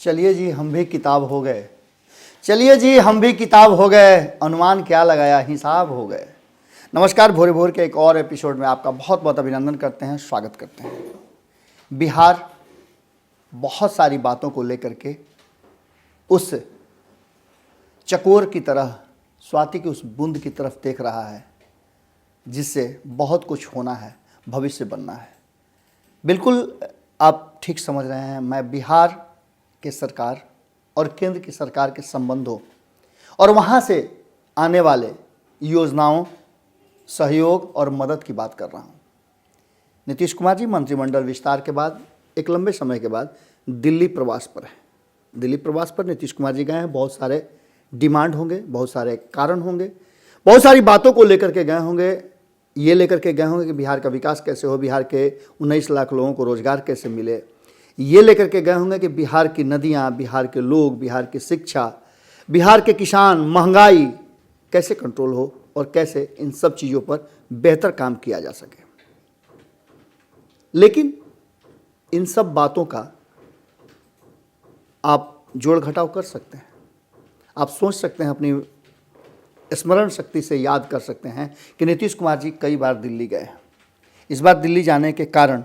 चलिए जी हम भी किताब हो गए, चलिए जी हम भी किताब हो गए, अनुमान क्या लगाया हिसाब हो गए। नमस्कार, भोरे भोर के एक और एपिसोड में आपका बहुत बहुत अभिनंदन करते हैं, स्वागत करते हैं। बिहार बहुत सारी बातों को लेकर के उस चकोर की तरह, स्वाति की उस बूंद की तरफ देख रहा है जिससे बहुत कुछ होना है, भविष्य बनना है। बिल्कुल आप ठीक समझ रहे हैं। मैं बिहार के सरकार और केंद्र की सरकार के संबंधों और वहाँ से आने वाले योजनाओं, सहयोग और मदद की बात कर रहा हूँ। नीतीश कुमार जी मंत्रिमंडल विस्तार के बाद एक लंबे समय के बाद दिल्ली प्रवास पर हैं। दिल्ली प्रवास पर नीतीश कुमार जी गए हैं। बहुत सारे डिमांड होंगे, बहुत सारे कारण होंगे, बहुत सारी बातों को लेकर के गए होंगे। ये लेकर के गए होंगे कि बिहार का विकास कैसे हो, बिहार के 19 लाख लोगों को रोजगार कैसे मिले। ये लेकर के गए होंगे कि बिहार की नदियाँ, बिहार के लोग, बिहार की शिक्षा, बिहार के किसान, महंगाई कैसे कंट्रोल हो और कैसे इन सब चीज़ों पर बेहतर काम किया जा सके। लेकिन इन सब बातों का आप जोड़ घटाव कर सकते हैं। आप सोच सकते हैं, अपनी स्मरण शक्ति से याद कर सकते हैं कि नीतीश कुमार जी कई बार दिल्ली गए हैं। इस बार दिल्ली जाने के कारण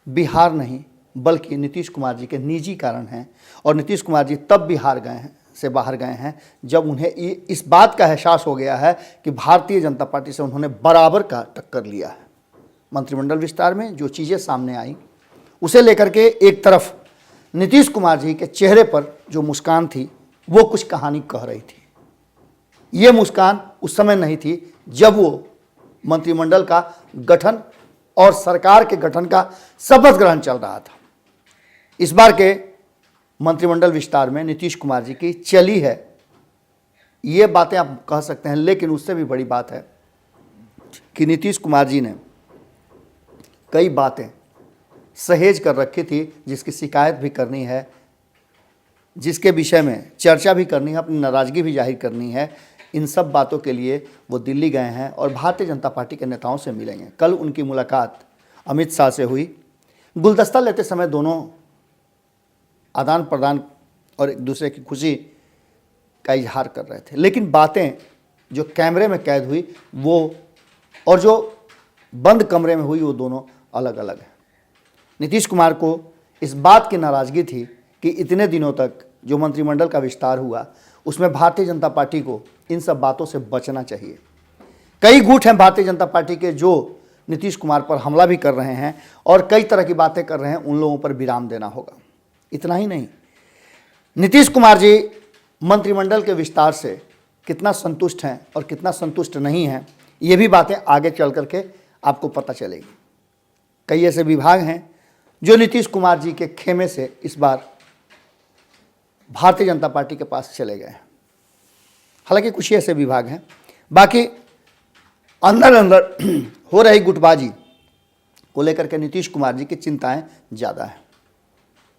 बिहार नहीं बल्कि नीतीश कुमार जी के निजी कारण हैं। और नीतीश कुमार जी तब बिहार गए हैं से बाहर गए हैं जब उन्हें इस बात का एहसास हो गया है कि भारतीय जनता पार्टी से उन्होंने बराबर का टक्कर लिया है। मंत्रिमंडल विस्तार में जो चीज़ें सामने आई उसे लेकर के एक तरफ नीतीश कुमार जी के चेहरे पर जो मुस्कान थी वो कुछ कहानी कह रही थी। ये मुस्कान उस समय नहीं थी जब वो मंत्रिमंडल का गठन और सरकार के गठन का शपथ ग्रहण चल रहा था। इस बार के मंत्रिमंडल विस्तार में नीतीश कुमार जी की चली है, ये बातें आप कह सकते हैं। लेकिन उससे भी बड़ी बात है कि नीतीश कुमार जी ने कई बातें सहेज कर रखी थी जिसकी शिकायत भी करनी है, जिसके विषय में चर्चा भी करनी है, अपनी नाराज़गी भी जाहिर करनी है। इन सब बातों के लिए वो दिल्ली गए हैं और भारतीय जनता पार्टी के नेताओं से मिलेंगे। कल उनकी मुलाकात अमित शाह से हुई। गुलदस्ता लेते समय दोनों आदान प्रदान और एक दूसरे की खुशी का इजहार कर रहे थे। लेकिन बातें जो कैमरे में कैद हुई वो और जो बंद कमरे में हुई वो दोनों अलग अलग हैं। नीतीश कुमार को इस बात की नाराज़गी थी कि इतने दिनों तक जो मंत्रिमंडल का विस्तार हुआ उसमें भारतीय जनता पार्टी को इन सब बातों से बचना चाहिए। कई गुट हैं भारतीय जनता पार्टी के जो नीतीश कुमार पर हमला भी कर रहे हैं और कई तरह की बातें कर रहे हैं। उन लोगों पर विराम देना होगा। इतना ही नहीं, नीतीश कुमार जी मंत्रिमंडल के विस्तार से कितना संतुष्ट हैं और कितना संतुष्ट नहीं हैं, ये भी बातें आगे चल करके आपको पता चलेगी। कई ऐसे विभाग हैं जो नीतीश कुमार जी के खेमे से इस बार भारतीय जनता पार्टी के पास चले गए हैं। हालांकि कुछ ऐसे विभाग हैं, बाकी अंदर अंदर हो रही गुटबाजी को लेकर के नीतीश कुमार जी की चिंताएं ज़्यादा हैं।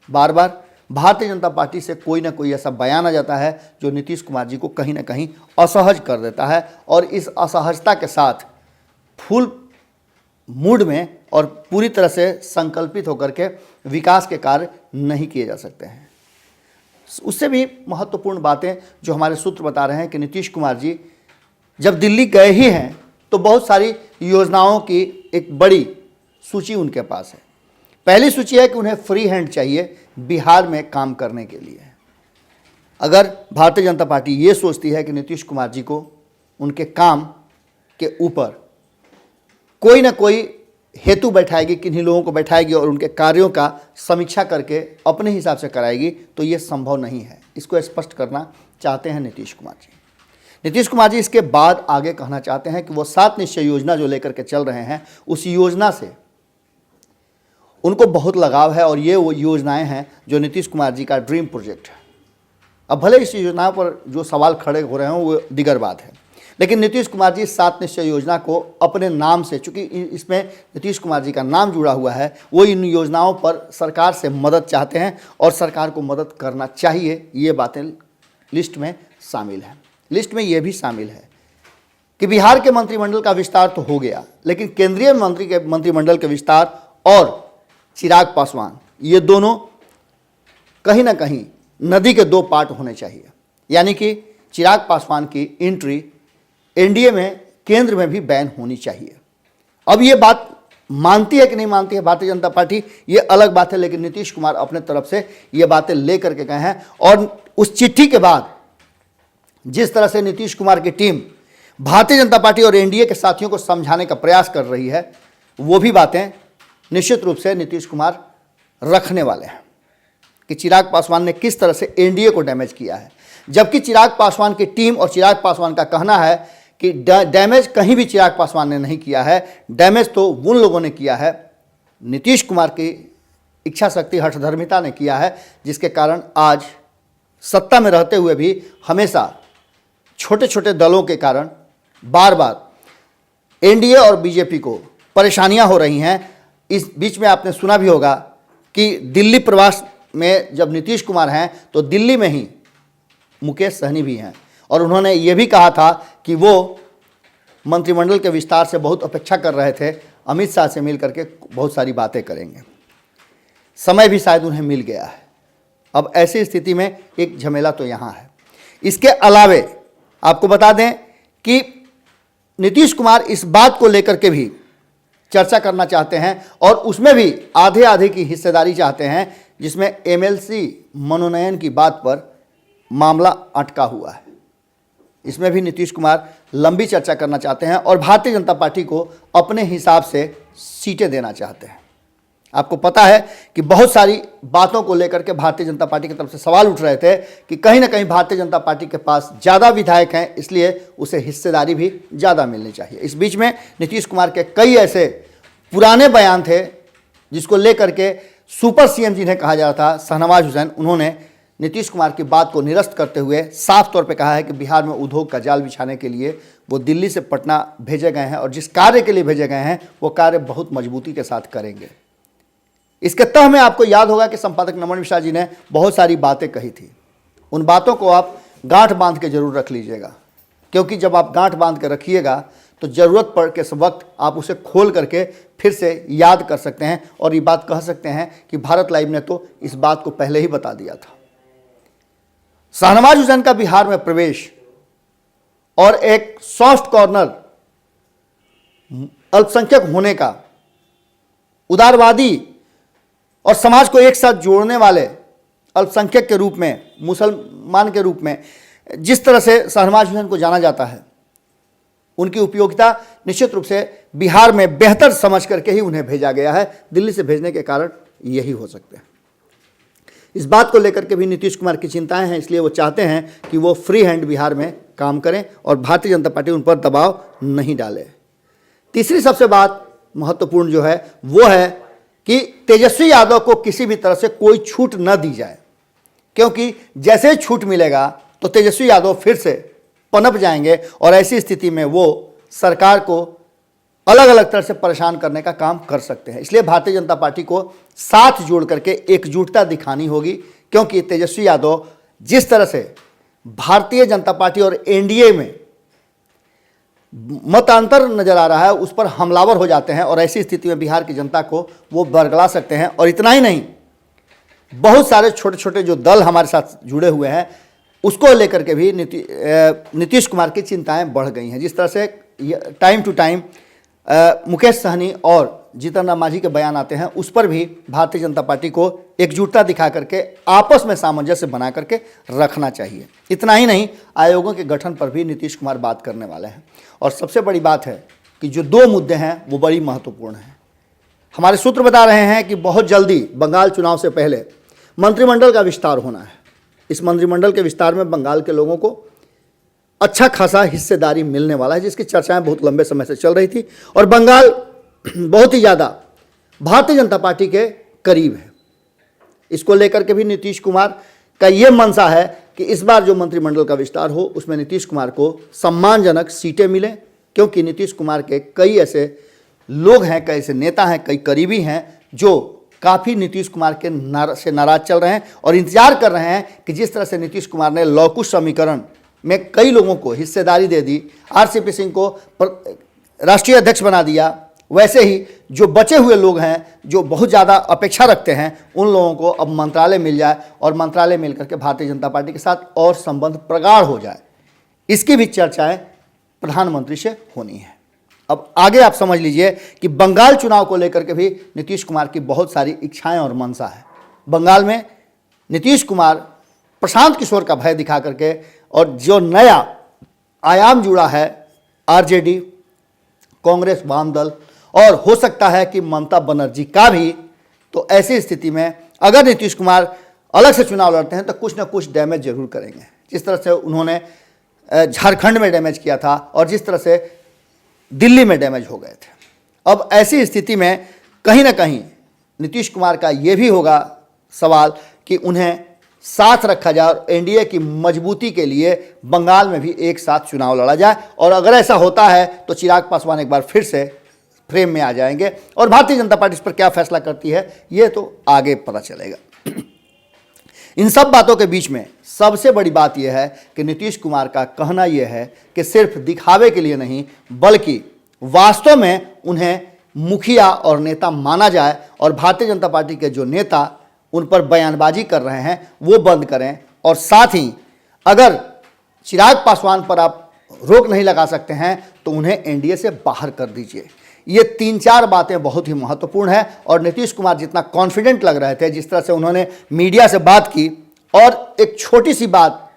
बार बार भारतीय जनता पार्टी से कोई ना कोई ऐसा बयान आ जाता है जो नीतीश कुमार जी को कहीं ना कहीं असहज कर देता है और इस असहजता के साथ फुल मूड में और पूरी तरह से संकल्पित होकर के विकास के कार्य नहीं किए जा सकते हैं। उससे भी महत्वपूर्ण बातें जो हमारे सूत्र बता रहे हैं कि नीतीश कुमार जी जब दिल्ली गए ही हैं तो बहुत सारी योजनाओं की एक बड़ी सूची उनके पास है। पहली सूची है कि उन्हें फ्री हैंड चाहिए बिहार में काम करने के लिए। अगर भारतीय जनता पार्टी ये सोचती है कि नीतीश कुमार जी को उनके काम के ऊपर कोई ना कोई हेतु बैठाएगी, किन्हीं लोगों को बैठाएगी और उनके कार्यों का समीक्षा करके अपने हिसाब से कराएगी, तो ये संभव नहीं है। इसको स्पष्ट करना चाहते हैं नीतीश कुमार जी। नीतीश कुमार जी इसके बाद आगे कहना चाहते हैं कि वो 7 निश्चय योजना जो लेकर के चल रहे हैं उस योजना से उनको बहुत लगाव है और ये वो योजनाएं हैं जो नीतीश कुमार जी का ड्रीम प्रोजेक्ट है। अब भले इस योजना पर जो सवाल खड़े हो रहे हों वो दिगर बात है, लेकिन नीतीश कुमार जी 7 निश्चय योजना को अपने नाम से, चूंकि इसमें नीतीश कुमार जी का नाम जुड़ा हुआ है, वो इन योजनाओं पर सरकार से मदद चाहते हैं और सरकार को मदद करना चाहिए। ये बातें लिस्ट में शामिल हैं। लिस्ट में ये भी शामिल है कि बिहार के मंत्रिमंडल का विस्तार तो हो गया, लेकिन केंद्रीय मंत्रिमंडल के विस्तार और चिराग पासवान ये दोनों कहीं ना कहीं नदी के दो पार्ट होने चाहिए, यानी कि चिराग पासवान की एंट्री एनडीए में केंद्र में भी बैन होनी चाहिए। अब ये बात मानती है कि नहीं मानती है भारतीय जनता पार्टी, ये अलग बात है, लेकिन नीतीश कुमार अपने तरफ से ये बातें लेकर के गए हैं। और उस चिट्ठी के बाद जिस तरह से नीतीश कुमार की टीम भारतीय जनता पार्टी और एनडीए के साथियों को समझाने का प्रयास कर रही है, वो भी बातें निश्चित रूप से नीतीश कुमार रखने वाले हैं कि चिराग पासवान ने किस तरह से एनडीए को डैमेज किया है। जबकि चिराग पासवान की टीम और चिराग पासवान का कहना है कि डैमेज कहीं भी चिराग पासवान ने नहीं किया है, डैमेज तो उन लोगों ने किया है, नीतीश कुमार की इच्छा शक्ति हठधर्मिता ने किया है, जिसके कारण आज सत्ता में रहते हुए भी हमेशा छोटे छोटे दलों के कारण बार बार एनडीए और बीजेपी को परेशानियां हो रही हैं। इस बीच में आपने सुना भी होगा कि दिल्ली प्रवास में जब नीतीश कुमार हैं तो दिल्ली में ही मुकेश सहनी भी हैं, और उन्होंने ये भी कहा था कि वो मंत्रिमंडल के विस्तार से बहुत अपेक्षा कर रहे थे, अमित शाह से मिल करके बहुत सारी बातें करेंगे। समय भी शायद उन्हें मिल गया है। अब ऐसी स्थिति में एक झमेला तो यहाँ है। इसके अलावे आपको बता दें कि नीतीश कुमार इस बात को लेकर के भी चर्चा करना चाहते हैं और उसमें भी आधे आधे की हिस्सेदारी चाहते हैं, जिसमें एमएलसी मनोनयन की बात पर मामला अटका हुआ है। इसमें भी नीतीश कुमार लंबी चर्चा करना चाहते हैं और भारतीय जनता पार्टी को अपने हिसाब से सीटें देना चाहते हैं। आपको पता है कि बहुत सारी बातों को लेकर के भारतीय जनता पार्टी की तरफ से सवाल उठ रहे थे कि कहीं ना कहीं भारतीय जनता पार्टी के पास ज़्यादा विधायक हैं, इसलिए उसे हिस्सेदारी भी ज़्यादा मिलनी चाहिए। इस बीच में नीतीश कुमार के कई ऐसे पुराने बयान थे जिसको लेकर के सुपर सीएम जिन्हें कहा जा रहा था, शाहनवाज हुसैन, उन्होंने नीतीश कुमार की बात को निरस्त करते हुए साफ तौर पे कहा है कि बिहार में उद्योग का जाल बिछाने के लिए वो दिल्ली से पटना भेजे गए हैं और जिस कार्य के लिए भेजे गए हैं वो कार्य बहुत मजबूती के साथ करेंगे। इसके तह में आपको याद होगा कि संपादक नमन मिश्रा जी ने बहुत सारी बातें कही थी। उन बातों को आप गांठ बांध के जरूर रख लीजिएगा, क्योंकि जब आप गांठ बांध के रखिएगा तो ज़रूरत पड़ के वक्त आप उसे खोल करके फिर से याद कर सकते हैं और ये बात कह सकते हैं कि भारत लाइव ने तो इस बात को पहले ही बता दिया था। शाहनवाज हुसैन का बिहार में प्रवेश और एक सॉफ्ट कॉर्नर अल्पसंख्यक होने का, उदारवादी और समाज को एक साथ जोड़ने वाले अल्पसंख्यक के रूप में, मुसलमान के रूप में जिस तरह से शाहनवाज हुसैन को जाना जाता है, उनकी उपयोगिता निश्चित रूप से बिहार में बेहतर समझ करके ही उन्हें भेजा गया है। दिल्ली से भेजने के कारण यही हो सकते हैं। इस बात को लेकर के भी नीतीश कुमार की चिंताएं हैं, इसलिए वो चाहते हैं कि वो फ्री हैंड बिहार में काम करें और भारतीय जनता पार्टी उन पर दबाव नहीं डाले। तीसरी सबसे बात महत्वपूर्ण जो है वो है कि तेजस्वी यादव को किसी भी तरह से कोई छूट न दी जाए, क्योंकि जैसे ही छूट मिलेगा तो तेजस्वी यादव फिर से पनप जाएंगे और ऐसी स्थिति में वो सरकार को अलग अलग तरह से परेशान करने का काम कर सकते हैं। इसलिए भारतीय जनता पार्टी को साथ जोड़ करके एकजुटता दिखानी होगी, क्योंकि तेजस्वी यादव जिस तरह से भारतीय जनता पार्टी और एनडीए में मतांतर नजर आ रहा है उस पर हमलावर हो जाते हैं और ऐसी स्थिति में बिहार की जनता को वो बरगला सकते हैं। और इतना ही नहीं, बहुत सारे छोटे छोटे जो दल हमारे साथ जुड़े हुए हैं उसको लेकर के भी नीतीश कुमार की चिंताएं बढ़ गई हैं। जिस तरह से time to time Mukesh Sahani और जीतन राम मांझी के बयान आते हैं, उस पर भी भारतीय जनता पार्टी को एकजुटता दिखा करके आपस में सामंजस्य बना करके रखना चाहिए। इतना ही नहीं, आयोगों के गठन पर भी नीतीश कुमार बात करने वाले हैं। और सबसे बड़ी बात है कि जो दो मुद्दे हैं वो बड़ी महत्वपूर्ण हैं। हमारे सूत्र बता रहे हैं कि बहुत जल्दी बंगाल चुनाव से पहले मंत्रिमंडल का विस्तार होना है। इस मंत्रिमंडल के विस्तार में बंगाल के लोगों को अच्छा खासा हिस्सेदारी मिलने वाला है, जिसकी चर्चाएं बहुत लंबे समय से चल रही थी और बंगाल बहुत ही ज़्यादा भारतीय जनता पार्टी के करीब है। इसको लेकर के भी नीतीश कुमार का ये मंशा है कि इस बार जो मंत्रिमंडल का विस्तार हो उसमें नीतीश कुमार को सम्मानजनक सीटें मिलें, क्योंकि नीतीश कुमार के कई ऐसे लोग हैं, कई ऐसे नेता हैं, कई करीबी हैं जो काफ़ी नीतीश कुमार के से नाराज चल रहे हैं और इंतजार कर रहे हैं कि जिस तरह से नीतीश कुमार ने लौकुश समीकरण में कई लोगों को हिस्सेदारी दे दी, आरसीपी सिंह को राष्ट्रीय अध्यक्ष बना दिया, वैसे ही जो बचे हुए लोग हैं, जो बहुत ज़्यादा अपेक्षा रखते हैं, उन लोगों को अब मंत्रालय मिल जाए और मंत्रालय मिल करके भारतीय जनता पार्टी के साथ और संबंध प्रगाढ़ हो जाए, इसकी भी चर्चाएं प्रधानमंत्री से होनी है। अब आगे आप समझ लीजिए कि बंगाल चुनाव को लेकर के भी नीतीश कुमार की बहुत सारी इच्छाएं और मंशा है। बंगाल में नीतीश कुमार प्रशांत किशोर का भय दिखा करके और जो नया आयाम जुड़ा है आरजेडी, कांग्रेस, वाम दल और हो सकता है कि ममता बनर्जी का भी, तो ऐसी स्थिति में अगर नीतीश कुमार अलग से चुनाव लड़ते हैं तो कुछ ना कुछ डैमेज जरूर करेंगे। जिस तरह से उन्होंने झारखंड में डैमेज किया था और जिस तरह से दिल्ली में डैमेज हो गए थे। अब ऐसी स्थिति में कहीं ना कहीं नीतीश कुमार का ये भी होगा सवाल कि उन्हें साथ रखा जाए और एनडीए की मजबूती के लिए बंगाल में भी एक साथ चुनाव लड़ा जाए। और अगर ऐसा होता है तो चिराग पासवान एक बार फिर से फ्रेम में आ जाएंगे और भारतीय जनता पार्टी इस पर क्या फैसला करती है ये तो आगे पता चलेगा। इन सब बातों के बीच में सबसे बड़ी बात यह है कि नीतीश कुमार का कहना यह है कि सिर्फ दिखावे के लिए नहीं बल्कि वास्तव में उन्हें मुखिया और नेता माना जाए और भारतीय जनता पार्टी के जो नेता उन पर बयानबाजी कर रहे हैं वो बंद करें। और साथ ही अगर चिराग पासवान पर आप रोक नहीं लगा सकते हैं तो उन्हें एनडीए से बाहर कर दीजिए। ये 3-4 बातें बहुत ही महत्वपूर्ण है और नीतीश कुमार जितना कॉन्फिडेंट लग रहे थे, जिस तरह से उन्होंने मीडिया से बात की और एक छोटी सी बात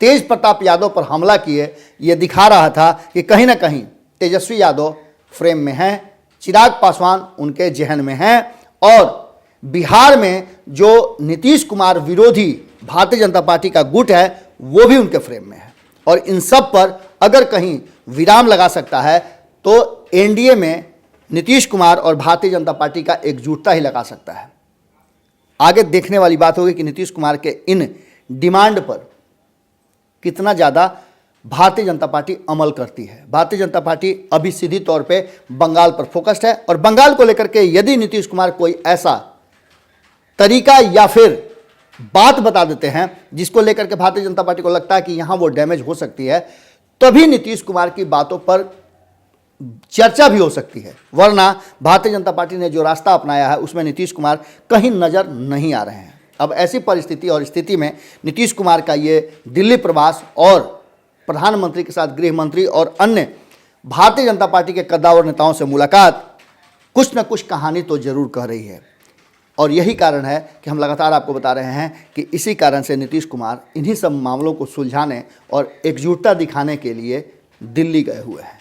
तेज प्रताप यादव पर हमला किए, ये दिखा रहा था कि कहीं ना कहीं तेजस्वी यादव फ्रेम में हैं, चिराग पासवान उनके जहन में हैं और बिहार में जो नीतीश कुमार विरोधी भारतीय जनता पार्टी का गुट है वो भी उनके फ्रेम में है। और इन सब पर अगर कहीं विराम लगा सकता है तो एनडीए में नीतीश कुमार और भारतीय जनता पार्टी का एकजुटता ही लगा सकता है। आगे देखने वाली बात होगी कि नीतीश कुमार के इन डिमांड पर कितना ज़्यादा भारतीय जनता पार्टी अमल करती है। भारतीय जनता पार्टी अभी सीधी तौर पे बंगाल पर फोकस्ड है और बंगाल को लेकर के यदि नीतीश कुमार कोई ऐसा तरीका या फिर बात बता देते हैं जिसको लेकर के भारतीय जनता पार्टी को लगता है कि यहाँ वो डैमेज हो सकती है, तभी नीतीश कुमार की बातों पर चर्चा भी हो सकती है। वरना भारतीय जनता पार्टी ने जो रास्ता अपनाया है उसमें नीतीश कुमार कहीं नजर नहीं आ रहे हैं। अब ऐसी परिस्थिति और स्थिति में नीतीश कुमार का ये दिल्ली प्रवास और प्रधानमंत्री के साथ गृह मंत्री और अन्य भारतीय जनता पार्टी के कद्दावर नेताओं से मुलाकात कुछ न कुछ कहानी तो जरूर कह रही है। और यही कारण है कि हम लगातार आपको बता रहे हैं कि इसी कारण से नीतीश कुमार इन्हीं सब मामलों को सुलझाने और एकजुटता दिखाने के लिए दिल्ली गए हुए हैं।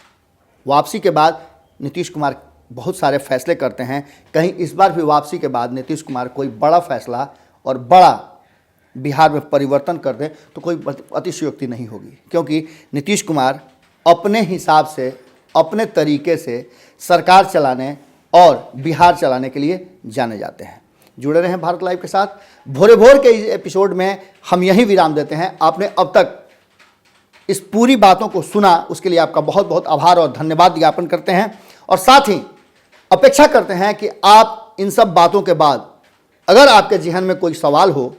वापसी के बाद नीतीश कुमार बहुत सारे फैसले करते हैं, कहीं इस बार भी वापसी के बाद नीतीश कुमार कोई बड़ा फैसला और बड़ा बिहार में परिवर्तन कर दें तो कोई अतिशयोक्ति नहीं होगी, क्योंकि नीतीश कुमार अपने हिसाब से अपने तरीके से सरकार चलाने और बिहार चलाने के लिए जाने जाते हैं। जुड़े रहें भारत लाइव के साथ। भोरे भोर के इस एपिसोड में हम यही विराम देते हैं। आपने अब तक इस पूरी बातों को सुना, उसके लिए आपका बहुत बहुत आभार और धन्यवाद ज्ञापन करते हैं और साथ ही अपेक्षा करते हैं कि आप इन सब बातों के बाद अगर आपके जहन में कोई सवाल हो,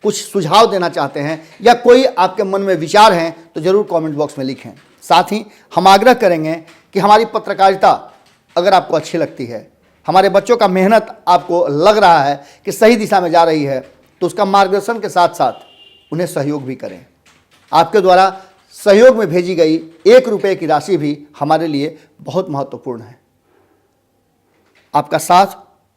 कुछ सुझाव देना चाहते हैं या कोई आपके मन में विचार हैं तो ज़रूर कमेंट बॉक्स में लिखें। साथ ही हम आग्रह करेंगे कि हमारी पत्रकारिता अगर आपको अच्छी लगती है, हमारे बच्चों का मेहनत आपको लग रहा है कि सही दिशा में जा रही है, तो उसका मार्गदर्शन के साथ साथ उन्हें सहयोग भी करें। आपके द्वारा सहयोग में भेजी गई 1 रुपये की राशि भी हमारे लिए बहुत महत्वपूर्ण है। आपका साथ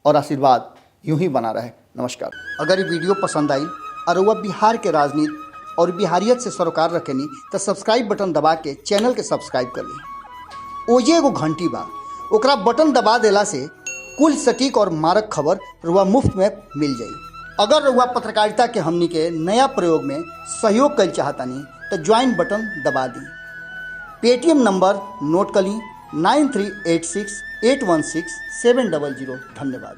और आशीर्वाद यूं ही बना रहे। नमस्कार। अगर ये वीडियो पसंद आई और वह बिहार के राजनीति और बिहारियत से सरोकार रखेनी तो सब्सक्राइब बटन दबा के चैनल के सब्सक्राइब कर ली। ओजे एगो घंटी बा, ओकरा बटन दबा देला से कुल सटीक और मारक खबर रुआ मुफ्त में मिल जाई। अगर रुआ पत्रकारिता के हमनी के नया प्रयोग में सहयोग कर चाहतानी तो ज्वाइन बटन दबा दी। पेटीएम नंबर नोट कर ली 9386816700। धन्यवाद।